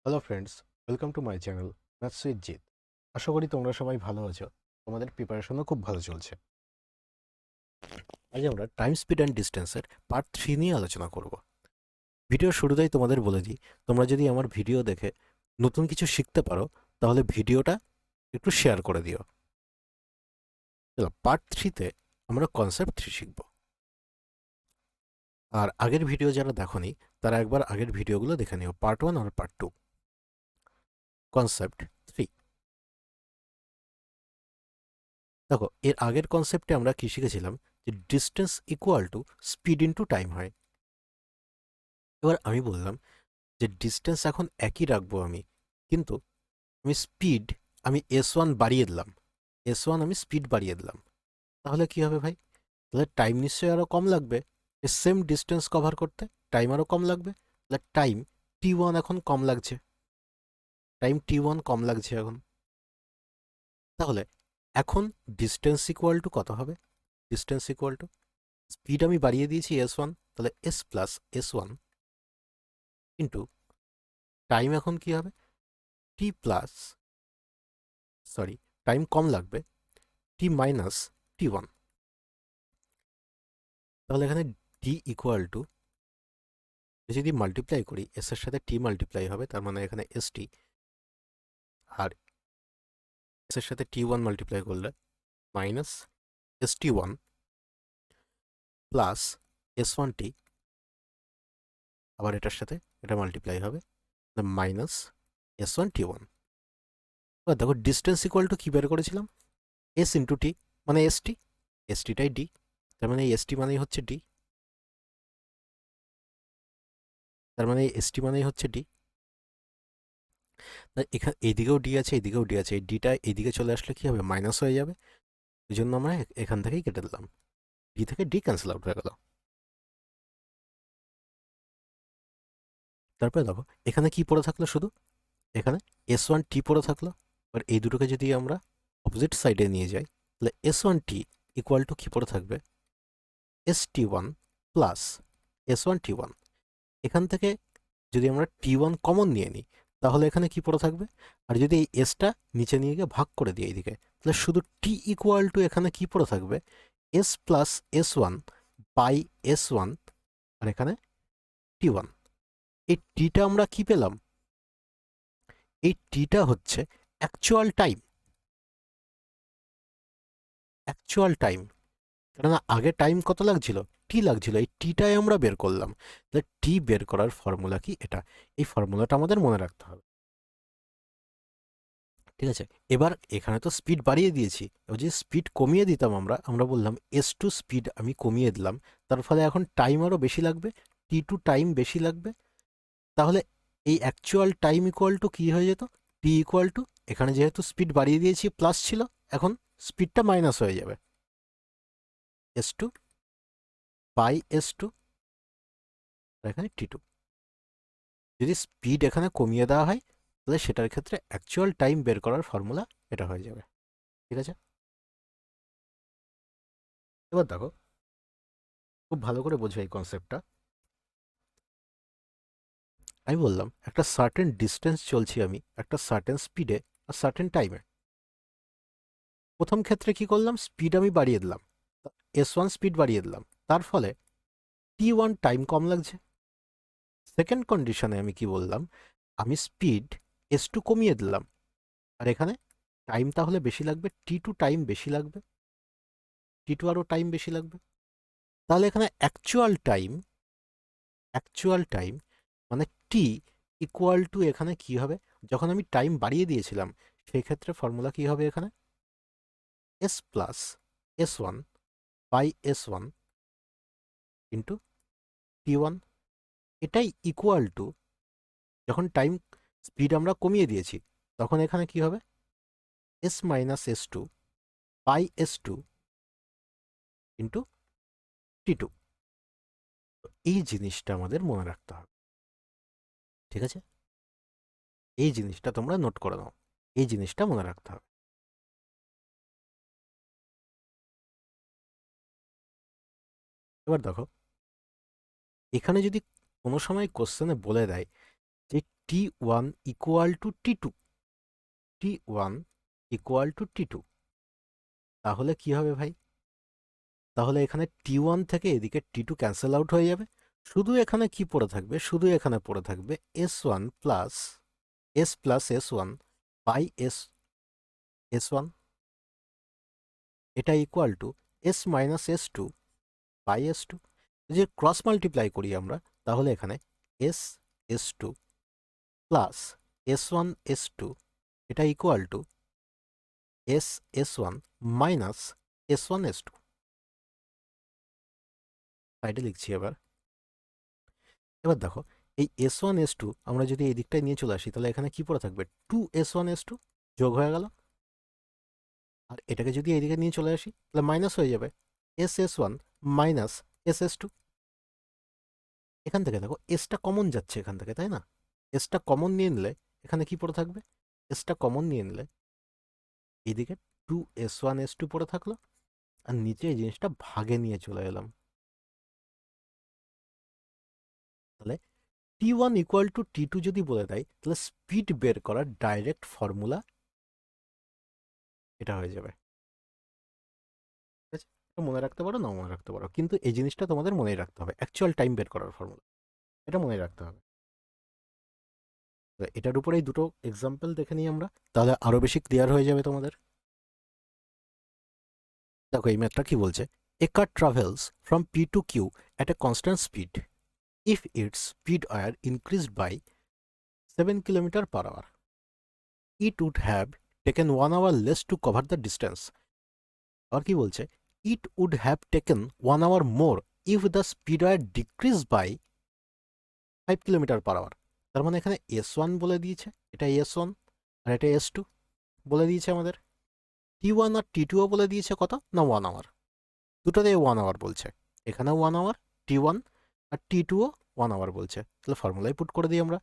Hello friends, welcome to my channel maths with Jeet. আশা করি তোমরা সবাই ভালো আছো। তোমাদের প্রিপারেশনও খুব ভালো চলছে। আজ আমরা টাইম স্পিড অ্যান্ড ডিস্টেন্সের পার্ট 3 নিয়ে আলোচনা করব। ভিডিওর শুরুতেই তোমাদের বলে দিই, তোমরা যদি আমার ভিডিও দেখে নতুন কিছু শিখতে পারো তাহলে ভিডিওটা একটু শেয়ার করে দিও। চলো, পার্ট 3তে আমরা কনসেপ্ট 3 শিখব। আর আগের ভিডিও যারা দেখোনি তারা একবার আগের ভিডিওগুলো দেখে নিও, পার্ট 1 আর পার্ট 2। কনসেপ্ট 3 দেখো, এর আগের কনসেপ্টে আমরা কি শিখেছিলাম যে distance equal two speed into time হয়। এবার আমি বললাম যে ডিস্টেন্স এখন একই রাখবো আমি, কিন্তু আমি স্পিড S1 বাড়িয়ে দিলাম। S1 আমি স্পিড বাড়িয়ে দিলাম, তাহলে কি হবে ভাই? তাহলে টাইম নিশ্চয়ই আরও কম লাগবে। সেম ডিস্টেন্স কভার করতে টাইম আরও কম লাগবে। তাহলে টাইম T1 এখন কম লাগছে, টাইম T1 কম লাগছে এখন। তাহলে এখন ডিস্টেন্স ইকুয়াল টু কত হবে? ডিস্টেন্স ইকুয়াল টু স্পিড আমি বাড়িয়ে দিয়েছি S1, তাহলে S plus S1 into time এখন কি হবে? T প্লাস, সরি, টাইম কম লাগবে, T মাইনাস T1। তাহলে এখানে D ইকুয়াল টু, যদি মাল্টিপ্লাই করি S এর সাথে T মাল্টিপ্লাই হবে, তার মানে এখানে ST, আর S এর সাথে T1 মাল্টিপ্লাই করলে মাইনাস ST1 প্লাস S1T, আবার এটার সাথে এটা মাল্টিপ্লাই হবে, মাইনাস S1T1। এবার দেখো ডিস্টেন্স ইকুয়াল টু কী বের করেছিলাম? S ইন্টু T মানে ST, STটাই D, তার মানে এই ST মানেই হচ্ছে D, তার মানে এই ST মানেই হচ্ছে D। এখানে এইদিকেও ডি আছে, এইদিকেও ডি আছে, এই ডিটা এইদিকে চলে আসলে কি হবে? মাইনাস হয়ে যাবে। ওই জন্য আমরা এখান থেকেই কেটে দিলাম, ডি থেকে ডি ক্যান্সেল আউট হয়ে গেল। তারপরে দেখো এখানে কি পড়ে থাকলো? শুধু এখানে S1T পড়ে থাকলো। এবার এই দুটোকে যদি আমরা অপোজিট সাইডে নিয়ে যাই, তাহলে S1T ইকুয়াল টু কি পড়ে থাকবে? ST1 plus S1T1। এখান থেকে যদি আমরা T1 কমন নিয়ে নিই তাহলে এখানে কি পড়ে থাকবে? আর যদি এই এসটা নিচে নিয়ে গিয়ে ভাগ করে দিই এইদিকে, তাহলে শুধু T ইকুয়াল টু এখানে কি পড়ে থাকবে? S plus S1 by S1, আর এখানে T1। এই টিটা আমরা কি পেলাম? এই টিটা হচ্ছে অ্যাকচুয়াল টাইম, অ্যাকচুয়াল টাইম। কেননা আগে টাইম কত লাগছিল? টি লাগছিল, এই টিটাই আমরা বের করলাম। তাহলে টি বের করার ফর্মুলা কি? এটা, এই ফর্মুলাটা আমাদের মনে রাখতে হবে। ঠিক আছে, এবার এখানে তো স্পিড বাড়িয়ে দিয়েছি, এবার যদি স্পিড কমিয়ে দিতাম আমরা আমরা বললাম S2 স্পিড আমি কমিয়ে দিলাম, তার ফলে এখন টাইম আরও বেশি লাগবে, T2 টাইম বেশি লাগবে। তাহলে এই অ্যাকচুয়াল টাইম ইকুয়াল টু কী হয়ে যেত? টি ইকুয়াল টু, এখানে যেহেতু স্পিড বাড়িয়ে দিয়েছি প্লাস ছিল, এখন স্পিডটা মাইনাস হয়ে যাবে, S2 বাই S2, এখানে T2। যদি স্পিড এখানে কমিয়ে দেওয়া হয় তাহলে সেটার ক্ষেত্রে অ্যাকচুয়াল টাইম বের করার ফর্মুলা এটা হয়ে যাবে। ঠিক আছে, এবার দেখো খুব ভালো করে বোঝো এই কনসেপ্টটা। আমি বললাম একটা সার্টেন ডিস্টেন্স চলছি আমি একটা সার্টেন স্পিডে আর সার্টেন টাইমে। প্রথম ক্ষেত্রে কি করলাম? স্পিড আমি বাড়িয়ে দিলাম, S1 স্পিড বাড়িয়ে দিলাম, তার ফলে T1 টাইম কম লাগছে। সেকেন্ড কন্ডিশনে আমি কি বললাম? আমি স্পিড S2 কমিয়ে দিলাম, আর এখানে টাইম তাহলে বেশি লাগবে, T2 টাইম বেশি লাগবে, T2 আরও টাইম বেশি লাগবে। তাহলে এখানে অ্যাকচুয়াল টাইম মানে টি ইকুয়াল টু, এখানে কি হবে? যখন আমি টাইম বাড়িয়ে দিয়েছিলাম সেই ক্ষেত্রে ফর্মুলা কি হবে? এখানে S plus S1 by S1 into T1। এটাই ইকুয়াল টু, যখন টাইম স্পিড আমরা কমিয়ে দিয়েছি তখন এখানে কি হবে? S minus S2 by S2 into T2। এই জিনিসটা আমাদের মনে রাখতে হবে। ঠিক আছে, এই জিনিসটা তোমরা নোট করে নাও, এই জিনিসটা মনে রাখতে হবে। এবার দেখো এখানে যদি কোনো সময় কোশ্চেনে বলে দেয় যে T1 equal to T2, T1 equal to T2, তাহলে কি হবে ভাই? তাহলে এখানে T1 থেকে এদিকে T2 ক্যান্সেল আউট হয়ে যাবে, শুধু এখানে কি পড়ে থাকবে? শুধু এখানে পড়ে থাকবে S1 plus S1 by S1, এটা equal to S minus S2 by S2। যে ক্রস মাল্টিপ্লাই করি আমরা, তাহলে এখানে S2 প্লাস S1 S2 এটা equal two S1 minus S1 S2। সাইডে লিখছি এবার দেখো, এই S1 S2 আমরা যদি এই দিকটায় নিয়ে চলে আসি, তাহলে এখানে কি পড়ে থাকবে? 2S1 S2 যোগ হয়ে গেল। আর এটাকে যদি এইদিকে নিয়ে চলে আসি, তাহলে মাইনাস হয়ে যাবে S1 মাইনাস SS2। এখান থেকে দেখো এসটা কমন যাচ্ছে এখান থেকে, তাই না? এসটা কমন নিয়ে নিলে এখানে কি পড়ে থাকবে? এসটা কমন নিয়ে নিলে এইদিকে 2S1 S2 পড়ে থাকলো, আর নিচে এই জিনিসটা ভাগে নিয়ে চলে এলাম। তাহলে T1 ইকুয়াল টু T2 যদি বলে দেয়, তাহলে স্পিড বের করার ডাইরেক্ট ফর্মুলা এটা হয়ে যাবে। ঠিক আছে, এটা মনে রাখতে পারো, না মনে রাখতে পারো, কিন্তু এই জিনিসটা তোমাদের মনেই রাখতে হবে, অ্যাকচুয়াল টাইম বের করার ফর্মুলা, এটা মনে রাখতে হবে। এটার উপরেই দুটো এক্সাম্পল দেখে নিই আমরা, তাহলে আরো বেশি ক্লিয়ার হয়ে যাবে তোমাদের। দেখো এই ম্যাথটা কি বলছে? A car travels from P to Q at a constant speed if its speed were increased by 7 km/h. It would have taken 1 hour less to cover the distance. আর কি বলছে? It would have taken 1 hour more if the speed were decreased by 5 km/h. তার মানে এখানে S1 বলে দিয়েছে, এটা S1 আর এটা S2 বলে দিয়েছে আমাদের। T1 আর T2ও বলে দিয়েছে কত না 1 আওয়ার, দুটোতে 1 আওয়ার বলছে, এখানেও 1 আওয়ার, T1 আর T2ও 1 আওয়ার বলছে। তাহলে ফর্মুলায় পুট করে দিই আমরা,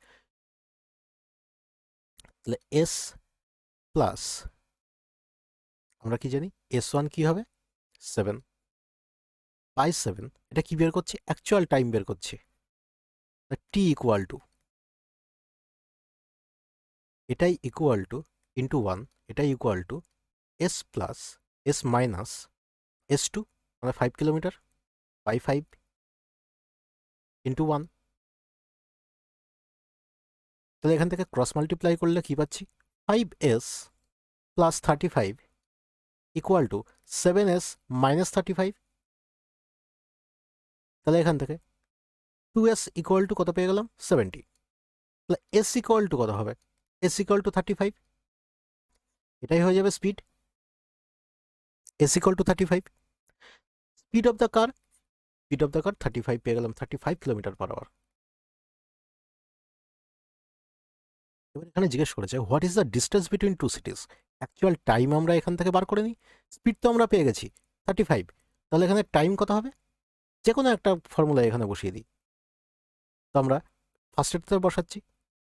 তাহলে S প্লাস আমরা কি জানি S1 কি হবে 7 বাই 7, এটা কি বের করছি? অ্যাকচুয়াল টাইম বের করছি। T ইকুয়াল টু এটাই ইকুয়াল টু ইন্টু 1, এটাই equal to S plus S minus S2 মানে 5 কিলোমিটার বাই 5 ইন্টু 1। তাহলে এখান থেকে ক্রস মাল্টিপ্লাই করলে কি পাচ্ছি? 5S plus 35 equal to 7S minus 35। তাহলে এখান থেকে 2S ইকুয়াল টু কত পেয়ে গেলাম? 70। তাহলে S ইকুয়াল টু কত হবে? S ইকুয়াল টু 35, এটাই হয়ে যাবে speed. S equal to 35, speed of the car 35 পেয়ে গেলাম, 35 km/h। এবার এখানে জিজ্ঞেস করেছে what is the distance between two cities. Actual time আমরা এখান থেকে বার করে নিই, স্পিড তো আমরা পেয়ে গেছি 35, তাহলে এখানে টাইম কত হবে? যে কোনো একটা ফর্মুলা এখানে বসিয়ে দিই। তো আমরা ফার্স্টেরতে বসাচ্ছি,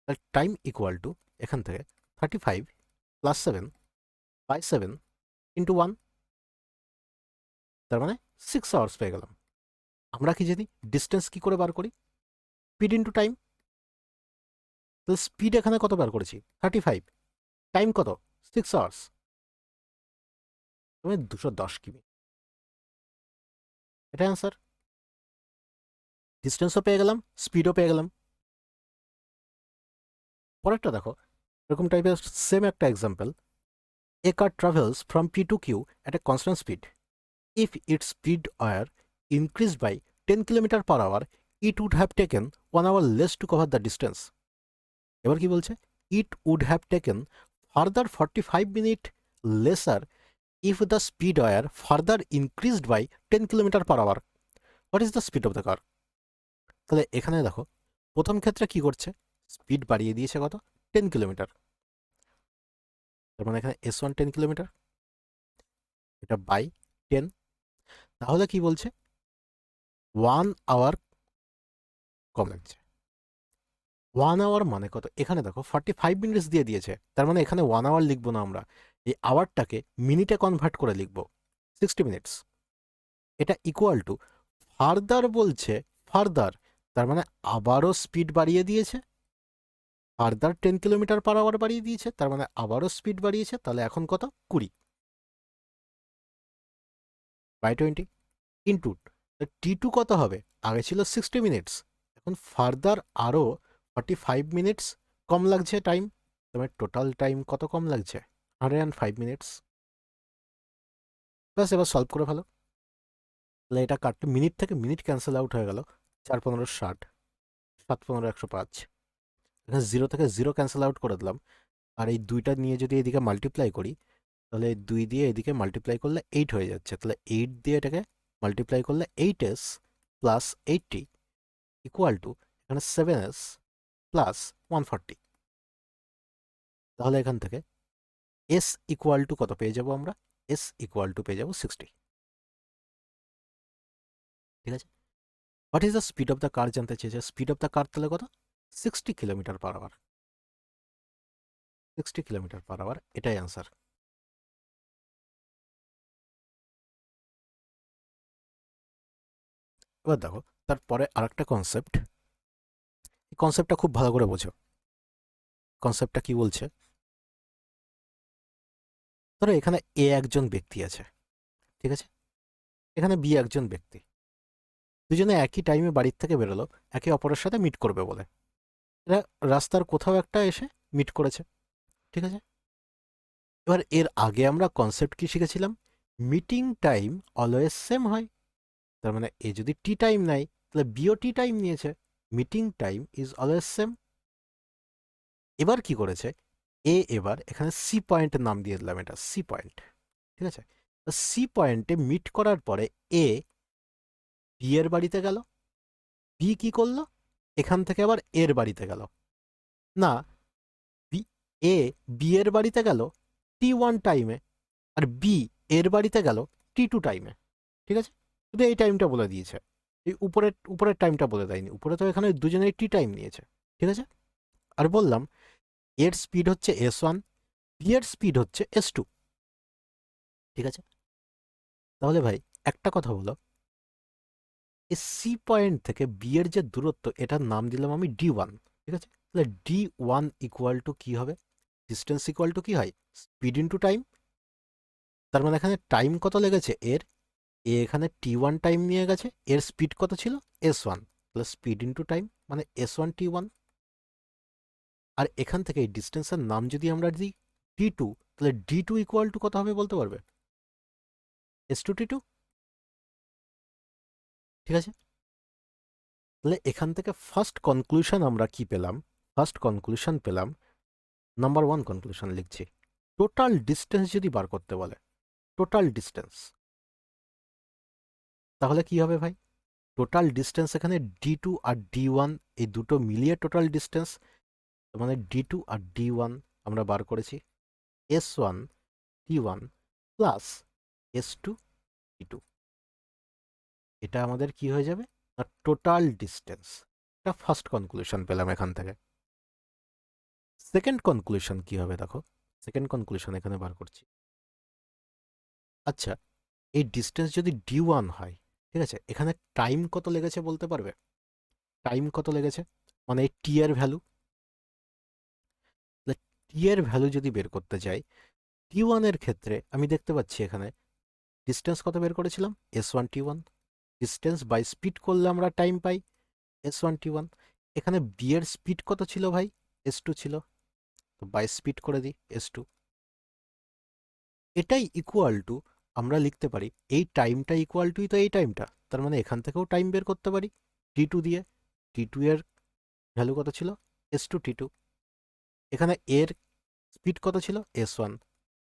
তাহলে টাইম ইকুয়াল টু এখান থেকে 35 প্লাস 7 বাই 7 ইন্টু 1, তার মানে 6 আওয়ার্স পেয়ে গেলাম। আমরা কি জানি ডিস্টেন্স কি করে বার করি? Speed into time. তাহলে স্পিড এখানে কত বার করেছি? 35, টাইম কত? 6 আওয়ার্স, মানে 210 কিমি। এটা অ্যান্সার। ডিস্টেন্সও পেয়ে গেলাম, স্পিডও পেয়ে গেলাম। পরেরটা দেখো, এরকম টাইপের সেম একটা example. A car travels from P to Q at a constant speed. If its speed were increased by 10 km/h, it would have taken 1 hour less to cover the distance. এবার কি বলছে? It would have taken further 45 minutes lesser if the speed were further increased by 10 km/h. What is the speed of the car? তাহলে এখানে দেখো প্রথম ক্ষেত্রে কি করছে? স্পিড বাড়িয়ে দিয়েছে কত? 10 কিলোমিটার। তার মানে এখানে S1 10 কিলোমিটার, এটা বাই 10। তাহলে কি বলছে? 1 আওয়ার কম লাগছে। 1 আওয়ার মানে কত? এখানে দেখো 45 মিনিটস দিয়ে দিয়েছে, তার মানে এখানে 1 আওয়ার লিখবো না, আমরা এই আওয়ারটাকে মিনিটে কনভার্ট করে লিখবো 60 মিনিটস। এটা ইকুয়াল টু ফার্দার বলছে, ফার্দার তার মানে আবারও স্পিড বাড়িয়ে দিয়েছে, ফার্দার 10 কিলোমিটার/আওয়ার বাড়িয়ে দিয়েছে, তার মানে আবারও স্পিড বাড়িয়েছে, তাহলে এখন কত? 20/20 ইন্টু T2 কত হবে? আগে ছিল 60 মিনিটস, এখন ফার্দার আরও 45 মিনিটস কম লাগছে টাইম, তোমার টোটাল টাইম কত কম লাগছে? 105 মিনিটস। ব্যাস, এবার সলভ করে ফেলো। তাহলে এটা কাটলে মিনিট থেকে মিনিট ক্যান্সেল আউট হয়ে গেল, 4×15 = 60, 7×15 = 105। এখানে 0 থেকে 0 ক্যান্সেল আউট করে দিলাম, আর এই 2টা নিয়ে যদি এদিকে মাল্টিপ্লাই করি, তাহলে 2 দিয়ে এদিকে মাল্টিপ্লাই করলে 8 হয়ে যাচ্ছে, তাহলে 8 দিয়ে এটাকে মাল্টিপ্লাই করলে 8s প্লাস 80 ইকুয়াল টু এখানে 7s প্লাস 140। তাহলে এখান থেকে s ইকুয়াল টু কত পেয়ে যাব আমরা? s ইকুয়াল টু পেয়ে যাব 60। ঠিক আছে, what is the speed of the কার জানতে চেয়েছে। স্পিড অফ দ্য কার তাহলে কত? 60 কিলোমিটার/আওয়ার। 60 কিলোমিটার/আওয়ার, এটাই অ্যান্সার। এবার দেখো তারপরে আরেকটা কনসেপ্ট, এই কনসেপ্টটা খুব ভালো করে বোঝো। কনসেপ্টটা কি বলছে? ধরো এখানে এ একজন ব্যক্তি আছে, ঠিক আছে, এখানে বি একজন ব্যক্তি, দুজনে একই টাইমে বাড়ির থেকে বেরোলো একে অপরের সাথে মিট করবে বলে। এরা রাস্তার কোথাও একটা এসে মিট করেছে, ঠিক আছে। এবার এর আগে আমরা কনসেপ্ট কি শিখেছিলাম? মিটিং টাইম অলওয়েজ সেম হয়, তার মানে এ যদি টি টাইম নেয় তাহলে বিও টি টাইম নিয়েছে, meeting time is always same. এবার কি করেছে এ, এবার এখানে সি পয়েন্টের নাম দিয়ে দিলাম, এটা সি পয়েন্ট, ঠিক আছে। সি পয়েন্টে মিট করার পরে এ বি এর বাড়িতে গেল, বি কি করলো? এখান থেকে আবার এর বাড়িতে গেল, না, বি এ বি এর বাড়িতে গেল T1 টাইমে, আর বি এর বাড়িতে গেল T2 টাইমে, ঠিক আছে। শুধু এই টাইমটা বলে দিয়েছে, এই উপরের উপরের টাইমটা বলে দেয়নি, উপরে তো এখানে দুজনেই টি টাইম নিয়েছে, ঠিক আছে। আর বললাম এর স্পিড হচ্ছে S1, বি এর স্পিড হচ্ছে S2, ঠিক আছে। তাহলে ভাই একটা কথা বলো, এই সি পয়েন্ট থেকে বি এর যে দূরত্ব, এটার নাম দিলাম আমি D1, ঠিক আছে। তাহলে D1 ইকুয়াল টু কি হবে? ডিস্টেন্স ইকুয়াল টু কি হয়? Speed into time. তার মানে এখানে টাইম কত লেগেছে এর? এখানে T1 টাইম নিয়ে গেছে, এর স্পিড কত ছিল? S1, তাহলে স্পিড ইন্টু টাইম মানে S1 T1। আর এখান থেকে এই ডিস্টেন্সের নাম যদি আমরা দিই D2, তাহলে D2 ইকুয়াল টু কত হবে বলতে পারবে? S2 T2, ঠিক আছে। তাহলে এখান থেকে ফার্স্ট কনক্লুশন আমরা কি পেলাম? ফার্স্ট কনক্লুশন পেলাম, নাম্বার 1 কনক্লুশন লিখছি, টোটাল ডিস্টেন্স যদি বার করতে বলে, টোটাল ডিস্টেন্স, তাহলে কি হবে ভাই? টোটাল ডিস্টেন্স এখানে D2 আর D1 এই দুটো মিলিয়ে টোটাল ডিস্টেন্স, মানে D2 আর D1 আমরা বার করেছি, S1 T1 plus S2 T2, এটা আমাদের কি হয়ে যাবে? না টোটাল ডিস্টেন্স। এটা ফার্স্ট কনক্লুশন পেলাম এখান থেকে। সেকেন্ড কনক্লুশন কি হবে দেখো, সেকেন্ড কনক্লুশন এখানে বার করছি। আচ্ছা, এই ডিস্টেন্স যদি D1 হয়, ঠিক আছে, এখানে টাইম কত লেগেছে বলতে পারবে? টাইম কত লেগেছে মানে এই টি এর ভ্যালু, টি এর ভ্যালু যদি বের করতে যাই, T1 এর ক্ষেত্রে আমি দেখতে পাচ্ছি এখানে ডিস্টেন্স কত বের করেছিলাম? S1 T1, distance by speed করলে আমরা টাইম পাই S1 T1। এখানে বি এর স্পিড কত ছিল ভাই? S2 ছিল, তো বাই স্পিড করে দিই S2। এটাই ইকুয়াল টু, আমরা লিখতে পারি এই টাইমটা ইকুয়াল টুই তো এই টাইমটা, তার মানে এখান থেকেও টাইম বের করতে পারি T2 দিয়ে। T2 এর ভ্যালু কত ছিল? S2 T2। এখানে এর স্পিড কত ছিল? S1,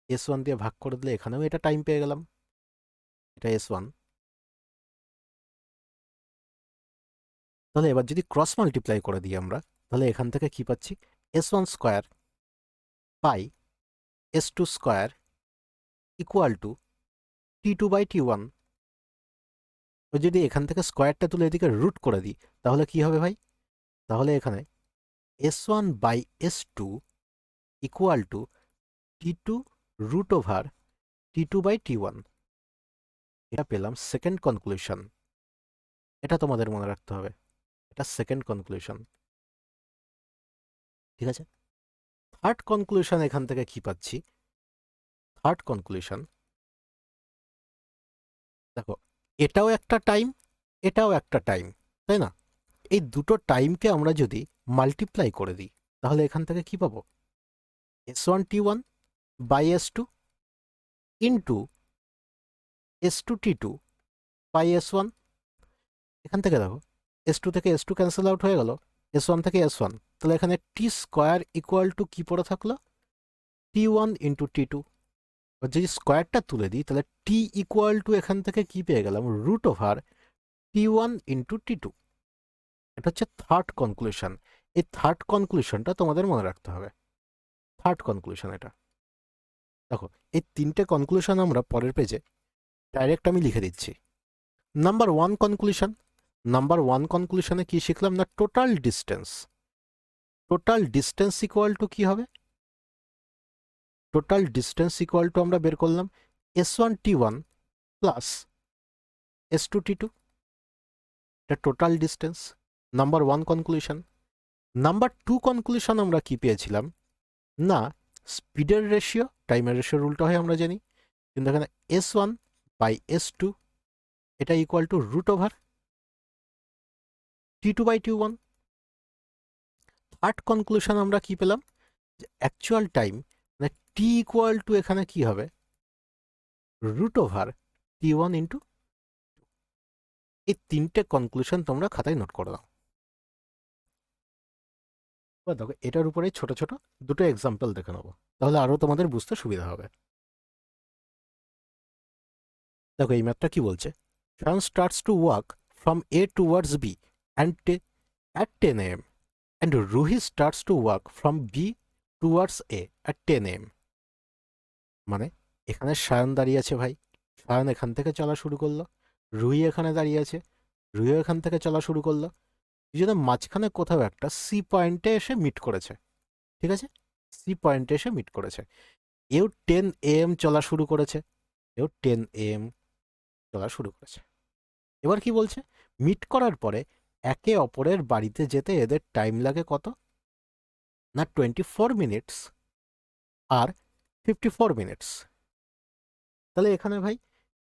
S1 দিয়ে ভাগ করে দিলে এখানেও এটা টাইম পেয়ে গেলাম, এটা S1। তাহলে এবার যদি ক্রস মাল্টিপ্লাই করে দিই আমরা, তাহলে এখান থেকে কি পাচ্ছি? S1 square by S2 square equal to T2/T1। যদি এখান থেকে স্কোয়ারটা তুলে এদিকে রুট করে দিই, তাহলে কি হবে ভাই? তাহলে এখানে S1/S2 equal to T2 root over T2/T1। এটা পেলাম সেকেন্ড কনক্লুশন, এটা তোমাদের মনে রাখতে হবে, এটা সেকেন্ড কনক্লুশন। ঠিক আছে। থার্ড কনক্লুশন এখান থেকে কি পাচ্ছি? থার্ড কনক্লুশন দেখো, এটাও একটা টাইম, এটাও একটা টাইম, তাই না? এই দুটো টাইমকে আমরা যদি মাল্টিপ্লাই করে দিই তাহলে এখান থেকে কি পাবো? S1T1 by S2 into S2T2 by S1। এখান থেকে দেখো S2 থেকে S2 ক্যান্সেল আউট হয়ে গেল, S1 থেকে S1, তাহলে এখানে টি স্কোয়ার ইকুয়াল টু কি পড়ে থাকলো? T1 into T2। যদি স্কোয়ারটা তুলে দিই তাহলে টি ইকুয়াল টু এখান থেকে কি পেয়ে গেলাম? Root over T1 into T2। এটা হচ্ছে থার্ড কনক্লুশন। এই থার্ড কনক্লুশনটা তোমাদের মনে রাখতে হবে। থার্ড কনক্লুশন এটা দেখো, এই তিনটে কনক্লুশন আমরা পরের পেজে ডাইরেক্ট আমি লিখে দিচ্ছি। Number one conclusion, number one কনক্লুশনে কি শিখলাম না? Total distance. Total distance equal to কি হবে? টোটাল ডিস্টেন্স ইকুয়াল টু আমরা বের করলাম S1T1 প্লাস S2T2, এটা total distance. Number one conclusion. Number two conclusion আমরা কি পেয়েছিলাম না? স্পিডের রেশিও টাইমের রেশিওর উল্টো হয় আমরা জানি, কিন্তু এখানে S1 বাই S2 এটা equal to root over T2 by T1। Third conclusion আমরা কি পেলাম? যে অ্যাকচুয়াল টাইম মানে টি ইকুয়াল টু এখানে কি হবে? Root over T1 into. এই তিনটে কনক্লুশন তোমরা খাতায় নোট করে দাও। দেখো এটার উপরে ছোট ছোট দুটো এক্সাম্পল দেখে নেবো, তাহলে আরো তোমাদের বুঝতে সুবিধা হবে। দেখো এই ম্যাপটা কি বলছে? Sean starts to walk from A towards B and at 10 a.m. and Ruhi starts to walk from B towards A at 10 a.m. মানে এখানে সায়ন দাঁড়িয়ে আছে ভাই, সায়ন এখান থেকে চলা শুরু করলো, রুহি এখানে দাঁড়িয়ে আছে, রুহি এখান থেকে চলা শুরু করলো, দুজনে মাঝখানে কোথাও একটা সি পয়েন্টে এসে মিট করেছে। ঠিক আছে, সি পয়েন্টে এসে মিট করেছে। এও 10 AM চলা শুরু করেছে, এও 10 AM চলা শুরু করেছে। এবার কি বলছে? মিট করার পরে একে অপরের বাড়িতে যেতে এদের টাইম লাগে কত না? 24 মিনিটস আর 54 মিনিটস। তাহলে এখানে ভাই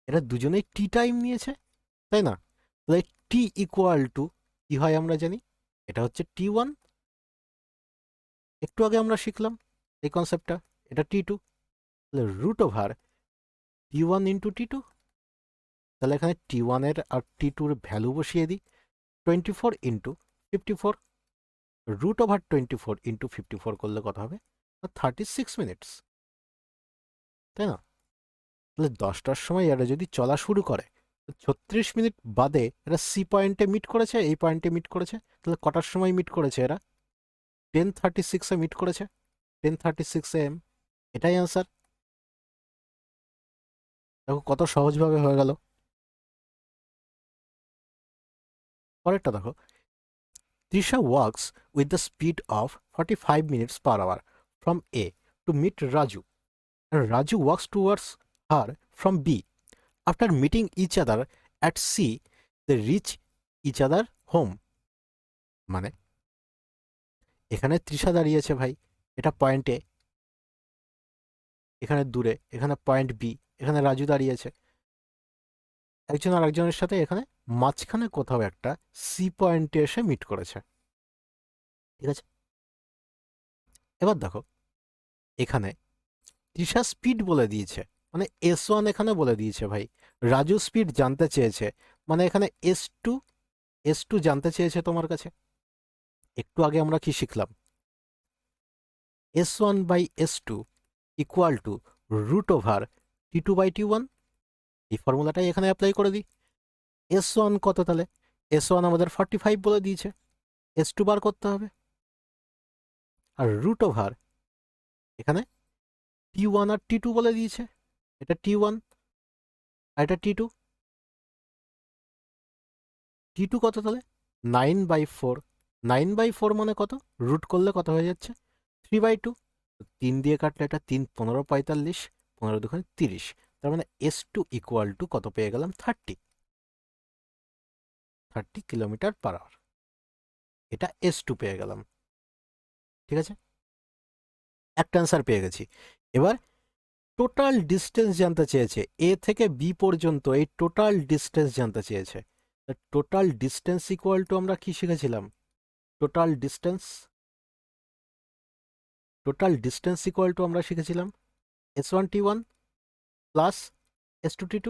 এরা দুজনেই টি টাইম নিয়েছে, তাই না? তাহলে টি ইকুয়াল টু কি হয় আমরা জানি, এটা হচ্ছে T1। একটু আগে আমরা শিখলাম এই কনসেপ্টটা, এটা T2। তাহলে root over T1 into T2। তাহলে এখানে T1 এর আর T2 এর ভ্যালু বসিয়ে দিই, 24 ইন্টু 54। রুট ওভার 24 ইন্টু 54 করলে কত হবে? 36 মিনিটস, তাই না? তাহলে 10টার সময় এরা যদি চলা শুরু করে 36 মিনিট বাদে এরা সি পয়েন্টে মিট করেছে, এই পয়েন্টে মিট করেছে। তাহলে কটার সময় মিট করেছে এরা? 10:36 মিট করেছে, 10:36 AM। এটাই অ্যান্সার। দেখো কত সহজভাবে হয়ে গেল। পরেরটা দেখো, Trisha walks with the speed of 45 minutes per hour from A to meet Raju, and Raju walks towards her from B. After meeting each other at C, they reach each other home. মানে এখানে তৃষা দাঁড়িয়েছে ভাই, এটা point এ, এখানে দূরে, এখানে point B, এখানে রাজু দাঁড়িয়েছে, একজন আর একজনের সাথে এখানে মাঝখানে কোথাও একটা সি পয়েন্টে এসে মিট করেছে। ঠিক আছে, এবার দেখো এখানে তৃষা স্পিড বলে দিয়েছে, মানে S1 এখানে বলে দিয়েছে ভাই, রাজু স্পিড জানতে চেয়েছে, মানে এখানে S2 জানতে চেয়েছে তোমার কাছে। একটু আগে আমরা কি শিখলাম? S1 by S2 equal to root over T2 by T1। এই ফর্মুলাটাই এখানে অ্যাপ্লাই করে দিই। S1 কত তাহলে? S1 আমাদের 45 বলে দিয়েছে, S2 বার করতে হবে, আর রুট ওভার এখানে T1 আর T2 বলে দিয়েছে, এটা T1 আর এটা T2। T2 কত তাহলে? 9/4। 9/4 মানে কত? রুট করলে কত হয়ে যাচ্ছে? 3/2। 3 দিয়ে কাটলে এটা 3 15 45, 15 দুগুণে 30। তার মানে S2 ইকুয়াল টু কত পেয়ে গেলাম? 30 কিলোমিটার পার আওয়ার। এটা S2 পেয়ে গেলাম। ঠিক আছে, একটা অ্যান্সার পেয়ে গেছি। এবার টোটাল ডিস্টেন্স জানতে চেয়েছে, এ থেকে বি পর্যন্ত এই টোটাল ডিস্টেন্স জানতে চেয়েছে। টোটাল ডিস্টেন্স ইকুয়াল টু আমরা কি শিখেছিলাম? টোটাল ডিস্টেন্স ইকুয়াল টু আমরা শিখেছিলাম S1T1 প্লাস S2T2।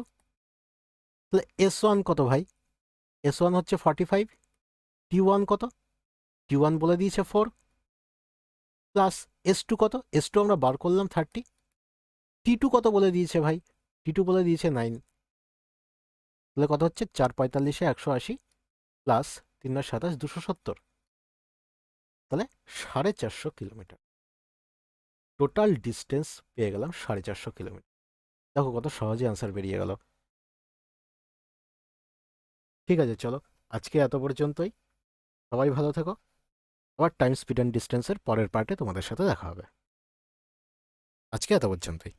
তাহলে S1 কত ভাই? S1 হচ্ছে 45, T1 কত? T1 বলে দিয়েছে 4, প্লাস S2 কত? S2 আমরা বার করলাম 30, T2 কত বলে দিয়েছে ভাই? T2 বলে দিয়েছে 9। তাহলে কত হচ্ছে? 4×45 180 প্লাস 3×27 270, তাহলে 450 কিলোমিটার। টোটাল ডিস্টেন্স পেয়ে গেলাম 450 কিলোমিটার। দেখো কত সহজে অ্যান্সার বেরিয়ে গেল। ঠিক আছে, চলো আজকে এত পর্যন্তই। সবাই ভালো থেকো। আবার টাইম, স্পিড অ্যান্ড ডিস্টেন্সের পরের পার্টে তোমাদের সাথে দেখা হবে। আজকে এত পর্যন্তই।